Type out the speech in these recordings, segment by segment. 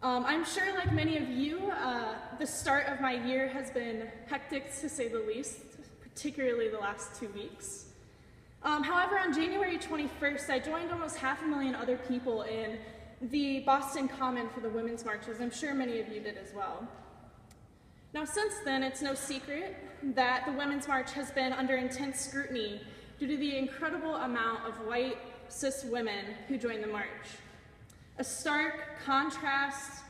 I'm sure, like many of you, the start of my year has been hectic, to say the least, particularly the last 2 weeks. However, on January 21st, I joined almost 500,000 other people in the Boston Common for the Women's March, as I'm sure many of you did as well. Now, since then, it's no secret that the Women's March has been under intense scrutiny due to the incredible amount of white, cis women who joined the march. A stark contrast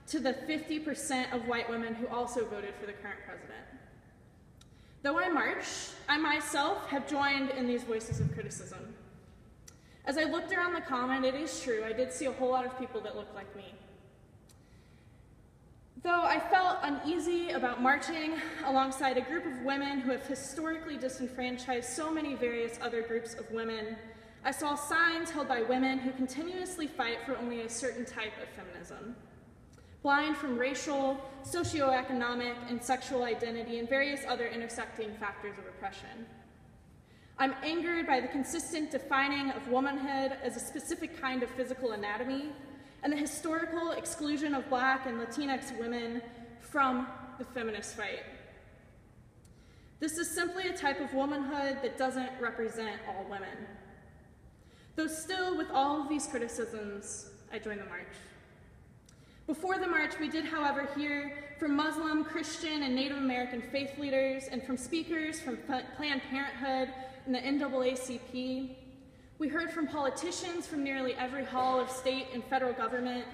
to the 50% of white women who also voted for the current president. Though I march, I myself have joined in these voices of criticism. As I looked around the Common, it is true, I did see a whole lot of people that looked like me. Though I felt uneasy about marching alongside a group of women who have historically disenfranchised so many various other groups of women, I saw signs held by women who continuously fight for only a certain type of feminism, blind from racial, socioeconomic, and sexual identity and various other intersecting factors of oppression. I'm angered by the consistent defining of womanhood as a specific kind of physical anatomy and the historical exclusion of Black and Latinx women from the feminist fight. This is simply a type of womanhood that doesn't represent all women. Though still, with all of these criticisms, I joined the march. Before the march, we did, however, hear from Muslim, Christian, and Native American faith leaders, and from speakers from Planned Parenthood and the NAACP. We heard from politicians from nearly every hall of state and federal government,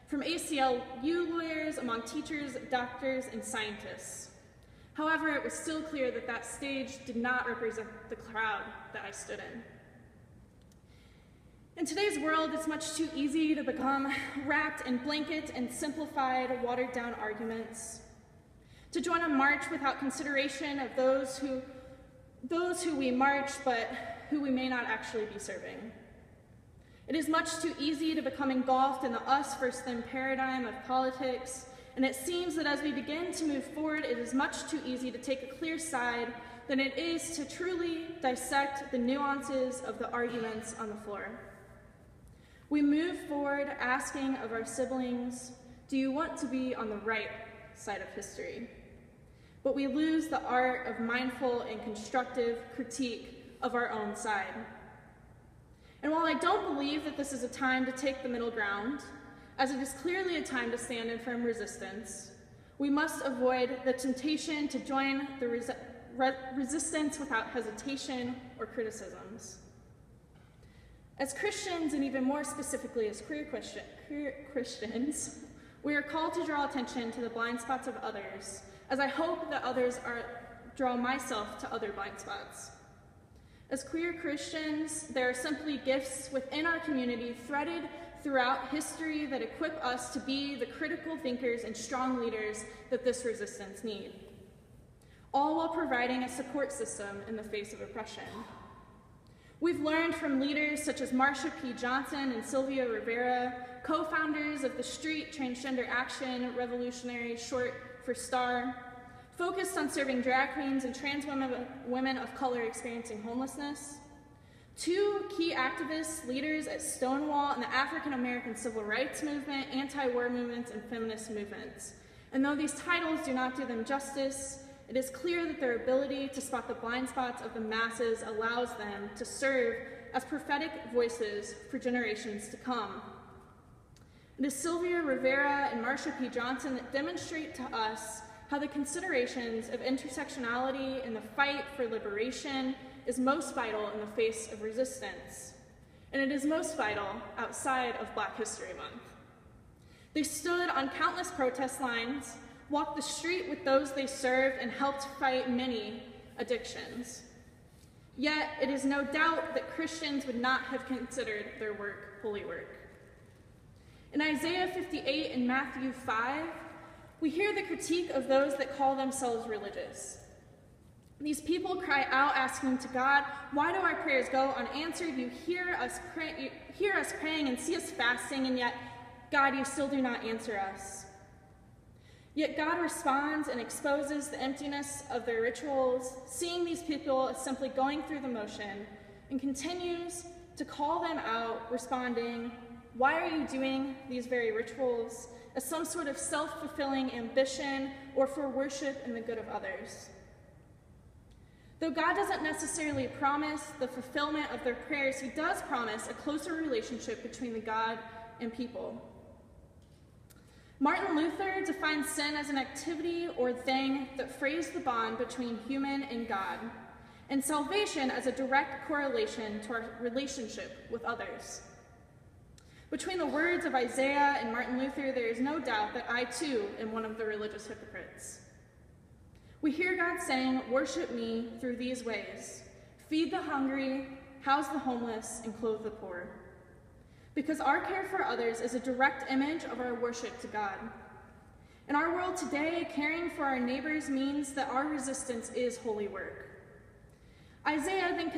from ACLU lawyers, among teachers, doctors, and scientists. However, it was still clear that that stage did not represent the crowd that I stood in. In today's world, it's much too easy to become wrapped in blanket and simplified, watered-down arguments, to join a march without consideration of those who we march, but who we may not actually be serving. It is much too easy to become engulfed in the us versus them paradigm of politics, and it seems that as we begin to move forward, it is much too easy to take a clear side than it is to truly dissect the nuances of the arguments on the floor. We move forward asking of our siblings, do you want to be on the right side of history? But we lose the art of mindful and constructive critique of our own side. And while I don't believe that this is a time to take the middle ground, as it is clearly a time to stand in firm resistance, we must avoid the temptation to join the resistance without hesitation or criticisms. As Christians, and even more specifically as queer Christians, we are called to draw attention to the blind spots of others, as I hope that others draw myself to other blind spots. As queer Christians, there are simply gifts within our community threaded throughout history that equip us to be the critical thinkers and strong leaders that this resistance needs, all while providing a support system in the face of oppression. We've learned from leaders such as Marsha P. Johnson and Sylvia Rivera, co-founders of the Street Transgender Action Revolutionary, short for STAR, focused on serving drag queens and trans women of color experiencing homelessness. 2 key activists, leaders at Stonewall and the African American Civil Rights Movement, anti-war movements, and feminist movements. And though these titles do not do them justice, it is clear that their ability to spot the blind spots of the masses allows them to serve as prophetic voices for generations to come. It is Sylvia Rivera and Marsha P. Johnson that demonstrate to us how the considerations of intersectionality and the fight for liberation is most vital in the face of resistance. And it is most vital outside of Black History Month. They stood on countless protest lines, walked the street with those they served, and helped fight many addictions. Yet, it is no doubt that Christians would not have considered their work holy work. In Isaiah 58 and Matthew 5, we hear the critique of those that call themselves religious. These people cry out asking to God, why do our prayers go unanswered? You hear us praying and see us fasting, and yet, God, you still do not answer us. Yet God responds and exposes the emptiness of their rituals, seeing these people as simply going through the motion, and continues to call them out, responding, why are you doing these very rituals? as some sort of self-fulfilling ambition or for worship and the good of others. Though God doesn't necessarily promise the fulfillment of their prayers, he does promise a closer relationship between the God and people. Martin Luther defined sin as an activity or thing that frays the bond between human and God, and salvation as a direct correlation to our relationship with others. Between the words of Isaiah and Martin Luther, there is no doubt that I too am one of the religious hypocrites. We hear God saying, "Worship me through these ways. Feed the hungry, house the homeless, and clothe the poor." Because our care for others is a direct image of our worship to God. In our world today, caring for our neighbors means that our resistance is holy work. Isaiah then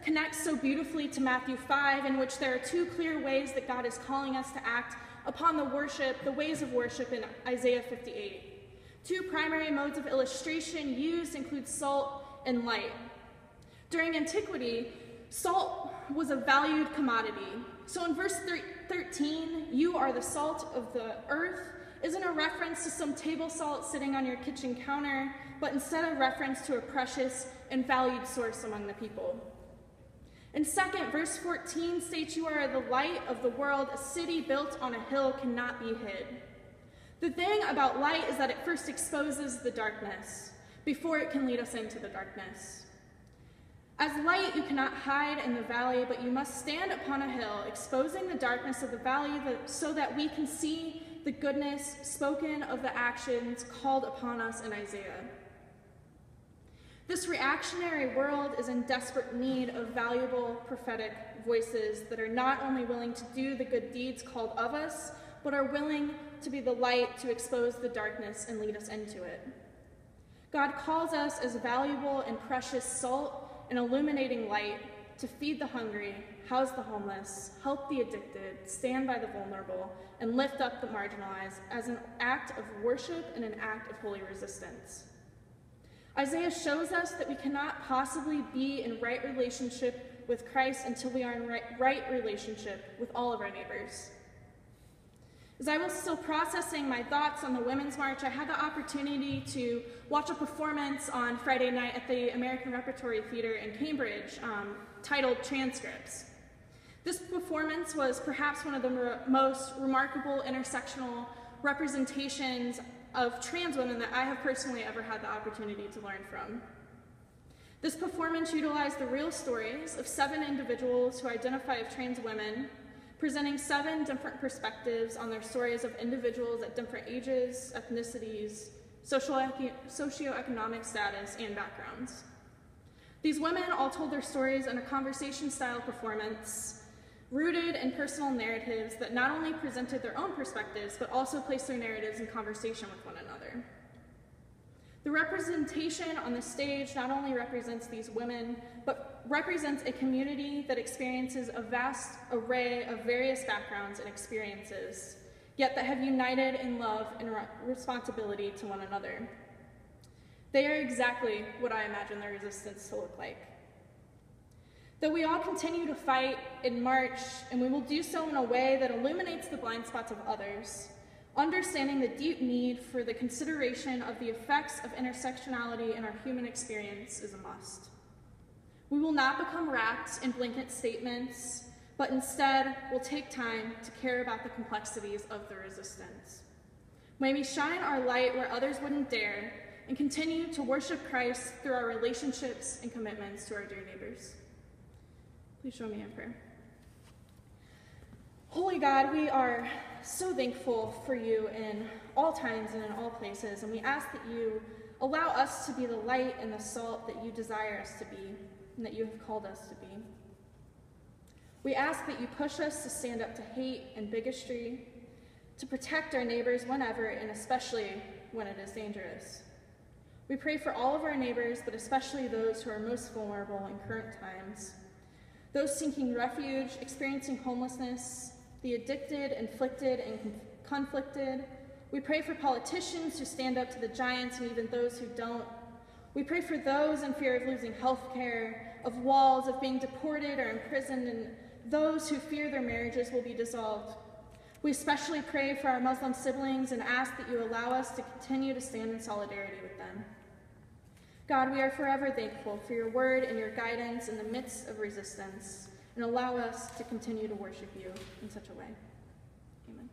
connects so beautifully to Matthew 5, in which there are two clear ways that God is calling us to act upon the ways of worship in Isaiah 58. Two primary modes of illustration used include salt and light. During antiquity, salt was a valued commodity. So in verse 13, "You are the salt of the earth," isn't a reference to some table salt sitting on your kitchen counter, but instead a reference to a precious and valued source among the people. And second, verse 14 states, "You are the light of the world. A city built on a hill cannot be hid." The thing about light is that it first exposes the darkness before it can lead us into the darkness. As light, you cannot hide in the valley, but you must stand upon a hill, exposing the darkness of the valley so that we can see the goodness spoken of the actions called upon us in Isaiah. This reactionary world is in desperate need of valuable prophetic voices that are not only willing to do the good deeds called of us, but are willing to be the light to expose the darkness and lead us into it. God calls us as valuable and precious salt and illuminating light to feed the hungry, house the homeless, help the addicted, stand by the vulnerable, and lift up the marginalized as an act of worship and an act of holy resistance. Isaiah shows us that we cannot possibly be in right relationship with Christ until we are in right relationship with all of our neighbors. As I was still processing my thoughts on the Women's March, I had the opportunity to watch a performance on Friday night at the American Repertory Theater in Cambridge titled Transcripts. This performance was perhaps one of the most remarkable intersectional representations of trans women that I have personally ever had the opportunity to learn from. This performance utilized the real stories of 7 individuals who identify as trans women, presenting 7 different perspectives on their stories of individuals at different ages, ethnicities, socioeconomic status, and backgrounds. These women all told their stories in a conversation-style performance rooted in personal narratives that not only presented their own perspectives, but also placed their narratives in conversation with one another. The representation on the stage not only represents these women, but represents a community that experiences a vast array of various backgrounds and experiences, yet that have united in love and responsibility to one another. They are exactly what I imagine their resistance to look like. Though we all continue to fight and march, and we will do so in a way that illuminates the blind spots of others, understanding the deep need for the consideration of the effects of intersectionality in our human experience is a must. We will not become wrapped in blanket statements, but instead will take time to care about the complexities of the resistance. May we shine our light where others wouldn't dare, and continue to worship Christ through our relationships and commitments to our dear neighbors. Please join me in prayer. Holy God, we are so thankful for you in all times and in all places, and we ask that you allow us to be the light and the salt that you desire us to be and that you have called us to be. We ask that you push us to stand up to hate and bigotry, to protect our neighbors whenever and especially when it is dangerous. We pray for all of our neighbors, but especially those who are most vulnerable in current times, those seeking refuge, experiencing homelessness, the addicted, afflicted, and conflicted. We pray for politicians who stand up to the giants and even those who don't. We pray for those in fear of losing health care, of walls, of being deported or imprisoned, and those who fear their marriages will be dissolved. We especially pray for our Muslim siblings and ask that you allow us to continue to stand in solidarity with them. God, we are forever thankful for your word and your guidance in the midst of resistance, and allow us to continue to worship you in such a way. Amen.